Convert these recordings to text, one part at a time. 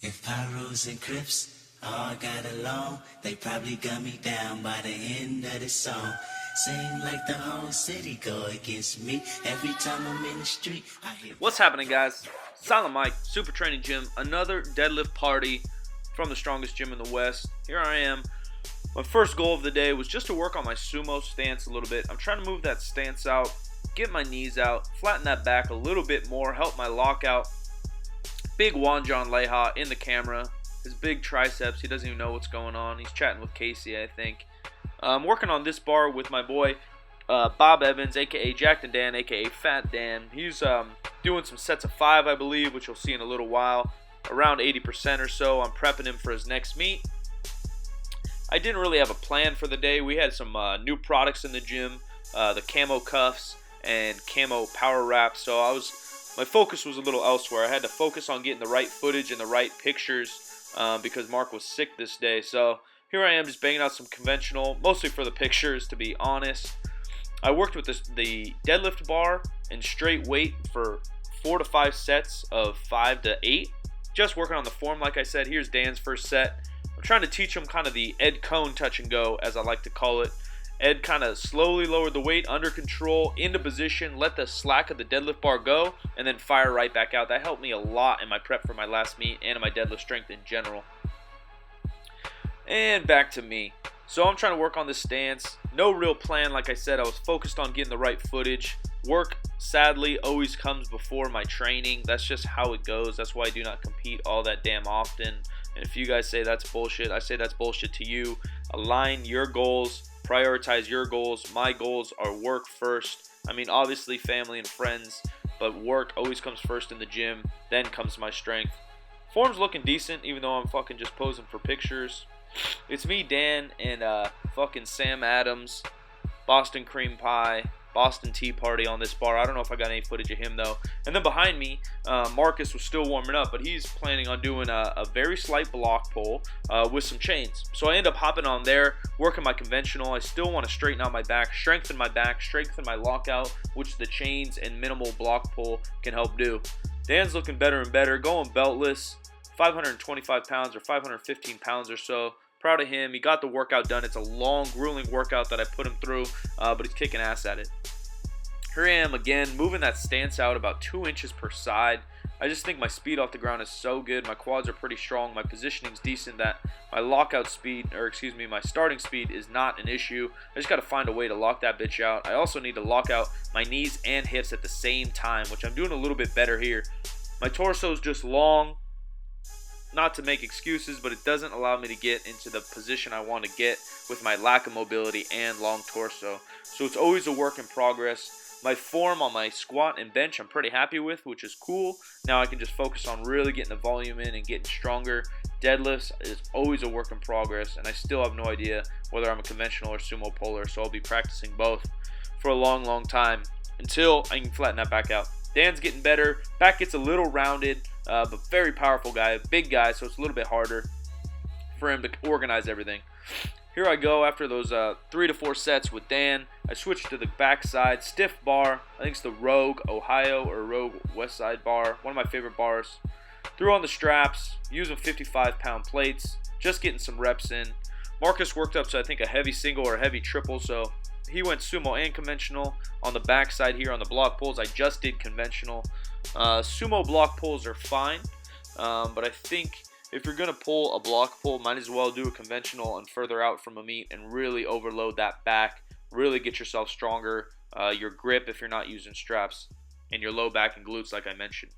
If Pyros and Crips all got along, they probably gun me down by the end of the song. Seem like the whole city go against me. Every time I'm in the street, I hear... What's happening, guys? Silent Mike, Super Training Gym, another deadlift party from the strongest gym in the West. Here I am. My first goal of the day was just to work on my sumo stance a little bit. I'm trying to move that stance out, get my knees out, flatten that back a little bit more, help my lockout. Big Juan John Leja in the camera. His big triceps, he doesn't even know what's going on. He's chatting with Casey, I think. I'm working on this bar with my boy Bob Evans, aka Jacked and Dan, aka Fat Dan. He's doing some sets of 5, I believe, which you'll see in a little while. Around 80% or so. I'm prepping him for his next meet. I didn't really have a plan for the day. We had some new products in the gym, the camo cuffs and camo power wraps. So my focus was a little elsewhere. I had to focus on getting the right footage and the right pictures because Mark was sick this day. So here I am just banging out some conventional, mostly for the pictures, to be honest. I worked with the deadlift bar and straight weight for 4 to 5 sets of 5 to 8. Just working on the form, like I said. Here's Dan's first set. I'm trying to teach him kind of the Ed Cone touch and go, as I like to call it. Ed kind of slowly lowered the weight, under control, into position, let the slack of the deadlift bar go, and then fire right back out. That helped me a lot in my prep for my last meet and in my deadlift strength in general. And back to me. So I'm trying to work on this stance. No real plan, like I said. I was focused on getting the right footage. Work, sadly, always comes before my training. That's just how it goes. That's why I do not compete all that damn often. And if you guys say that's bullshit, I say that's bullshit to you. Align your goals. Prioritize your goals. My goals are work first. I mean, obviously family and friends, but work always comes first in the gym. Then comes my strength. Form's looking decent, even though I'm fucking just posing for pictures. It's me, Dan, and fucking Sam Adams, Boston Cream Pie, Boston Tea Party on this bar. I don't know if I got any footage of him, though. And then behind me, Marcus was still warming up, but he's planning on doing a very slight block pull with some chains. So I end up hopping on there, working my conventional. I still want to straighten out my back, strengthen my lockout, which the chains and minimal block pull can help do. Dan's looking better and better, going beltless, 525 pounds or 515 pounds or so. Proud of him. He got the workout done. It's a long, grueling workout that I put him through, but he's kicking ass at it. Here I am again, moving that stance out about 2 inches per side. I just think my speed off the ground is so good. My quads are pretty strong. My positioning's decent. That my lockout speed, my starting speed is not an issue. I just got to find a way to lock that bitch out. I also need to lock out my knees and hips at the same time, which I'm doing a little bit better here. My torso's just long. Not to make excuses, but it doesn't allow me to get into the position I want to get with my lack of mobility and long torso. So it's always a work in progress. My form on my squat and bench I'm pretty happy with, which is cool. Now I can just focus on really getting the volume in and getting stronger. Deadlifts is always a work in progress, and I still have no idea whether I'm a conventional or sumo puller, so I'll be practicing both for a long, long time until I can flatten that back out. Dan's getting better. Back gets a little rounded, but very powerful guy, big guy, so it's a little bit harder for him to organize everything. Here I go after those 3 to 4 sets with Dan. I switched to the backside, stiff bar. I think it's the Rogue Ohio or Rogue West Side bar, one of my favorite bars. Threw on the straps, using 55-pound plates, just getting some reps in. Marcus worked up to, I think, a heavy single or a heavy triple, so he went sumo and conventional. On the backside here on the block pulls, I just did conventional. Sumo block pulls are fine, but I think if you're going to pull a block pull, might as well do a conventional and further out from a meet and really overload that back. Really get yourself stronger, your grip if you're not using straps, and your low back and glutes like I mentioned.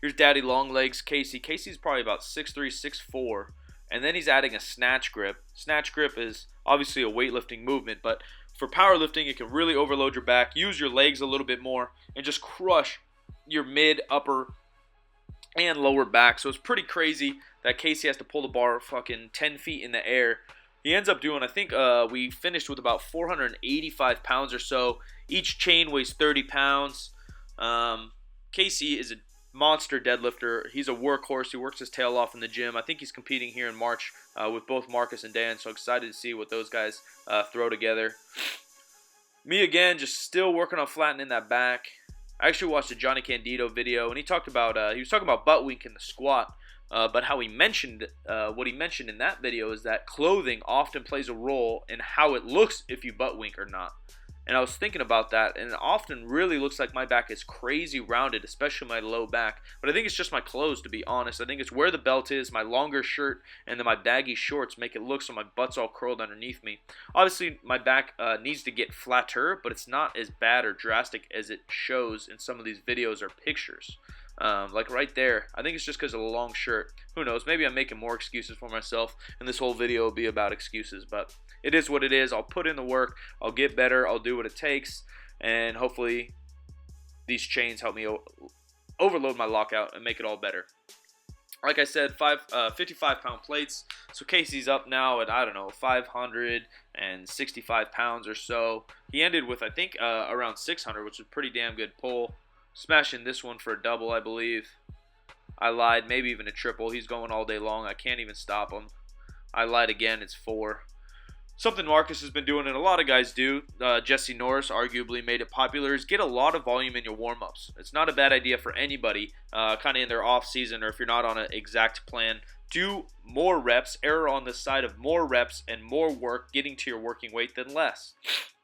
Here's Daddy Long Legs, Casey. Casey's probably about 6'3", 6'4", and then he's adding a snatch grip. Snatch grip is obviously a weightlifting movement, but for powerlifting, it can really overload your back, use your legs a little bit more, and just crush your mid, upper, and lower back. So it's pretty crazy that Casey has to pull the bar fucking 10 feet in the air. He ends up doing, I think we finished with about 485 pounds or so. Each chain weighs 30 pounds. Casey is a monster deadlifter. He's a workhorse. He works his tail off in the gym. I think he's competing here in March with both Marcus and Dan, so excited to see what those guys throw together. Me again, just still working on flattening that back. I actually watched a Johnny Candido video, and he was talking about butt wink in the squat. But how he mentioned, what he mentioned in that video is that clothing often plays a role in how it looks if you butt wink or not. And I was thinking about that, and it often really looks like my back is crazy rounded, especially my low back. But I think it's just my clothes, to be honest. I think it's where the belt is, my longer shirt, and then my baggy shorts make it look so my butt's all curled underneath me. Obviously, my back needs to get flatter, but it's not as bad or drastic as it shows in some of these videos or pictures. Like right there, I think it's just because of the long shirt. Who knows? Maybe I'm making more excuses for myself, and this whole video will be about excuses. But it is what it is. I'll put in the work. I'll get better. I'll do what it takes, and hopefully these chains help me overload my lockout and make it all better. Like I said, 55-pound plates. So Casey's up now at, I don't know, 565 pounds or so. He ended with, I think, around 600, which is a pretty damn good pull. Smashing this one for a double, I believe. I lied, maybe even a triple. He's going all day long. I can't even stop him. I lied again, it's 4. Something Marcus has been doing, and a lot of guys do, Jesse Norris arguably made it popular, is get a lot of volume in your warm-ups. It's not a bad idea for anybody, kind of in their off-season, or if you're not on an exact plan. Do more reps, err on the side of more reps and more work getting to your working weight than less.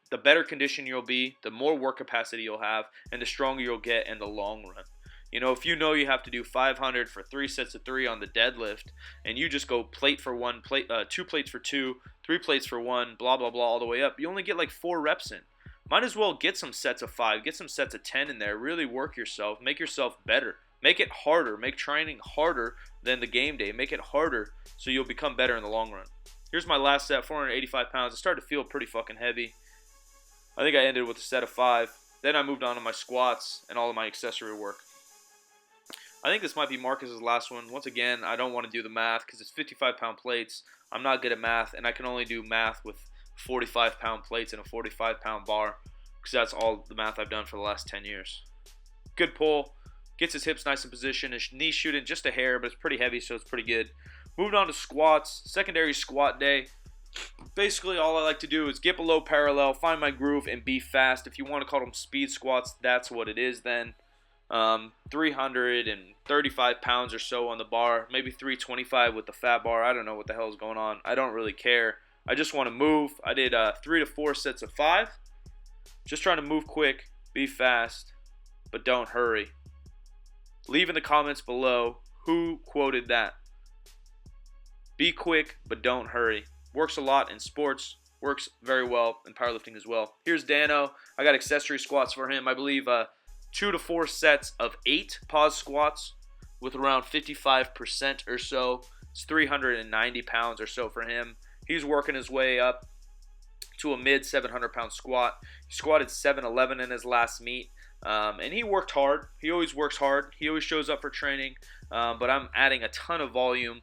The better condition you'll be, the more work capacity you'll have, and the stronger you'll get in the long run. You know, if you know you have to do 500 for 3 sets of 3 on the deadlift, and you just go plate for 1, 2 plates for 2, 3 plates for 1, blah, blah, blah, all the way up, you only get like 4 reps in. Might as well get some sets of 5, get some sets of 10 in there, really work yourself, make yourself better. Make it harder, make training harder than the game day. Make it harder so you'll become better in the long run. Here's my last set, 485 pounds. It started to feel pretty fucking heavy. I think I ended with a set of 5. Then I moved on to my squats and all of my accessory work. I think this might be Marcus's last one. Once again, I don't want to do the math because it's 55-pound plates. I'm not good at math, and I can only do math with 45-pound plates and a 45-pound bar because that's all the math I've done for the last 10 years. Good pull. Gets his hips nice in position. His knees shooting just a hair, but it's pretty heavy, so it's pretty good. Moved on to squats. Secondary squat day. Basically, all I like to do is get below parallel, find my groove, and be fast. If you want to call them speed squats, that's what it is then. 335 pounds or so on the bar, maybe 325 with the fat bar. I don't know what the hell is going on. I don't really care. I just want to move. I did 3 to 4 sets of 5. Just trying to move quick, be fast, but don't hurry. Leave in the comments below who quoted that. Be quick, but don't hurry. Works a lot in sports. Works very well in powerlifting as well. Here's Dano. I got accessory squats for him. I believe 2 to 4 sets of 8 pause squats with around 55% or so. It's 390 pounds or so for him. He's working his way up to a mid 700 pound squat. He squatted 711 in his last meet. And he worked hard. He always works hard. He always shows up for training. But I'm adding a ton of volume,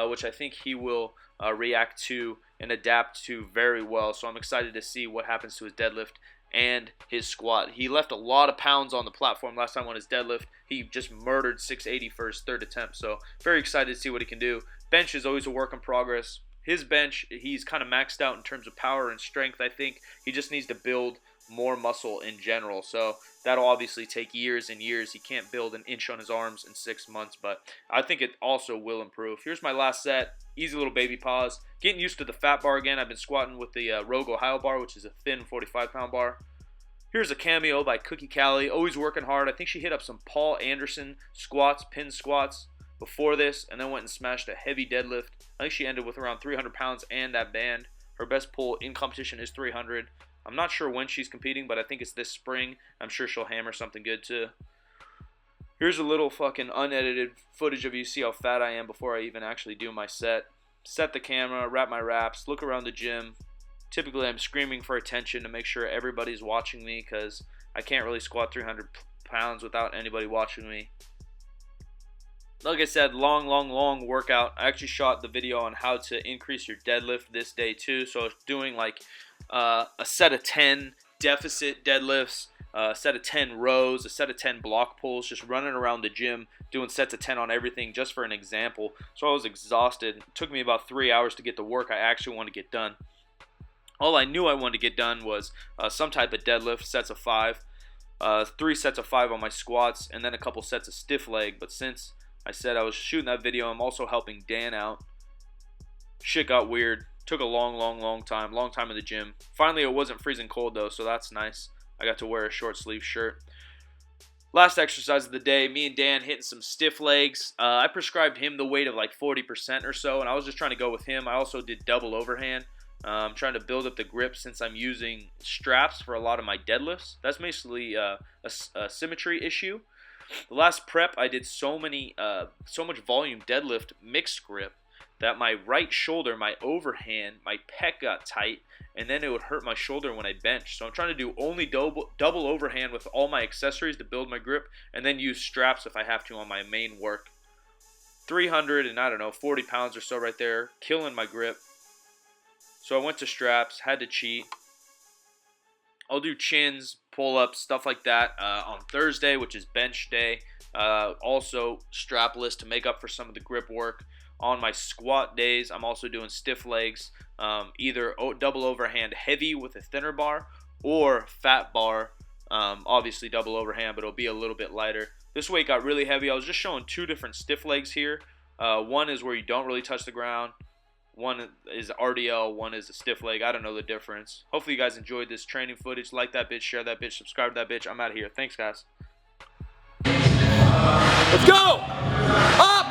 which I think he will react to and adapt to very well. So I'm excited to see what happens to his deadlift and his squat. He left a lot of pounds on the platform last time on his deadlift. He just murdered 680 for his 3rd attempt. So very excited to see what he can do. Bench is always a work in progress. His bench, he's kind of maxed out in terms of power and strength, I think. He just needs to build more muscle in general. So that'll obviously take years and years. He can't build an inch on his arms in 6 months, but I think it also will improve. Here's my last set. Easy little baby pause. Getting used to the fat bar again. I've been squatting with the Rogue Ohio bar, which is a thin 45-pound bar. Here's a cameo by Cookie Callie. Always working hard. I think she hit up some Paul Anderson squats, pin squats before this, and then went and smashed a heavy deadlift. I think she ended with around 300 pounds and that band. Her best pull in competition is 300. I'm not sure when she's competing, but I think it's this spring. I'm sure she'll hammer something good too. Here's a little fucking unedited footage of you see how fat I am before I even actually do my set. Set the camera, wrap my wraps, look around the gym. Typically I'm screaming for attention to make sure everybody's watching me because I can't really squat 300 pounds without anybody watching me. Like I said, long workout. I actually shot the video on how to increase your deadlift this day too. So I was doing like a set of 10 deficit deadlifts, a set of 10 rows, a set of 10 block pulls, just running around the gym, doing sets of 10 on everything just for an example. So I was exhausted. It took me about 3 hours to get the work I actually want to get done. All I knew I wanted to get done was some type of deadlift, sets of 5, 3 sets of 5 on my squats, and then a couple sets of stiff leg. But since I said I was shooting that video. I'm also helping Dan out. Shit got weird. Took a long time in the gym. Finally, it wasn't freezing cold though, so that's nice. I got to wear a short sleeve shirt. Last exercise of the day, me and Dan hitting some stiff legs. I prescribed him the weight of like 40% or so, and I was just trying to go with him. I also did double overhand. I'm trying to build up the grip since I'm using straps for a lot of my deadlifts. That's basically a symmetry issue. The last prep, I did so much volume deadlift mixed grip that my right shoulder, my overhand, my pec got tight, and then it would hurt my shoulder when I bench. So I'm trying to do only double overhand with all my accessories to build my grip, and then use straps if I have to on my main work. 300 and I don't know, 40 pounds or so right there, killing my grip. So I went to straps, had to cheat. I'll do chins, pull-ups, stuff like that on Thursday, which is bench day. Also strapless to make up for some of the grip work. On my squat days, I'm also doing stiff legs, either double overhand heavy with a thinner bar or fat bar, obviously double overhand, but it'll be a little bit lighter. This weight got really heavy. I was just showing two different stiff legs here. One is where you don't really touch the ground. One is RDL, one is a stiff leg. I don't know the difference. Hopefully you guys enjoyed this training footage. Like that bitch, share that bitch, subscribe to that bitch. I'm out of here. Thanks, guys. Let's go! Up!